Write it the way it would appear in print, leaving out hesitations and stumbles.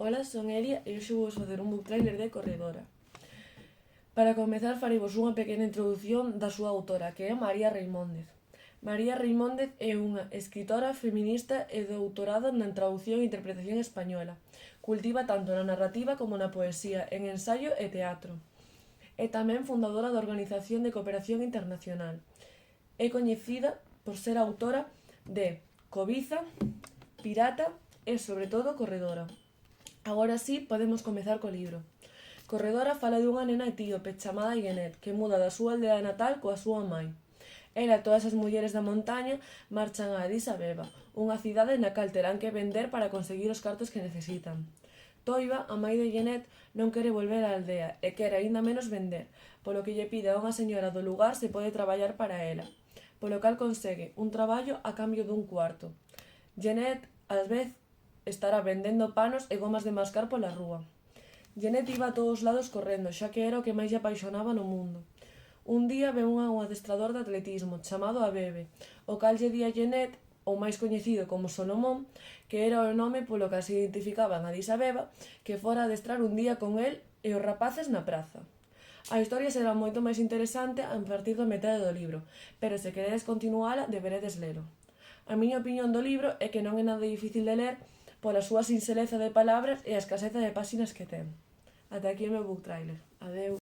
Ola, son Elia e hoxe vou facer un book trailer de Corredora. Para comezar faremos unha pequena introdución da súa autora, que é María Reimóndez. María Reimóndez é unha escritora feminista e doutorada na traducción e interpretación española. Cultiva tanto na narrativa como na poesía, en ensaio e teatro. É tamén fundadora da Organización de Cooperación Internacional. É coñecida por ser autora de Cobiza, Pirata e, sobre todo, Corredora. Agora sí, podemos comezar co libro. Corredora fala dunha nena etíope chamada Jeanette, que muda da súa aldea natal coa súa mãe. Ela e todas as mulleres da montaña marchan a Addis Abeba, unha cidade na cal terán que vender para conseguir os cartos que necesitan. Toiba, a mãe de Jeanette, non quere volver á aldea e quere aínda menos vender, polo que lle pide a unha señora do lugar se pode traballar para ela, polo cal consegue un traballo a cambio dun cuarto. Jeanette, ás vez, estará vendendo panos e gomas de mascar pola rúa. Jeanette iba a todos lados correndo, xa que era o que máis lle apaixonaba no mundo. Un día ve un adestrador de atletismo, chamado Abebe, o cal lle di a Jeanette, ou máis coñecido como Solomón, que era o nome polo que se identificaba en Addis Abeba, que fora a adestrar un día con el e os rapaces na praza. A historia será moito máis interesante a partir da metade do libro, pero se queredes continuala, deberedes lelo. A miña opinión do libro é que non é nada difícil de ler pola súa sinxeleza de palabras e a escaseza de páxinas que ten. Ata aquí o meu book trailer. Adeu.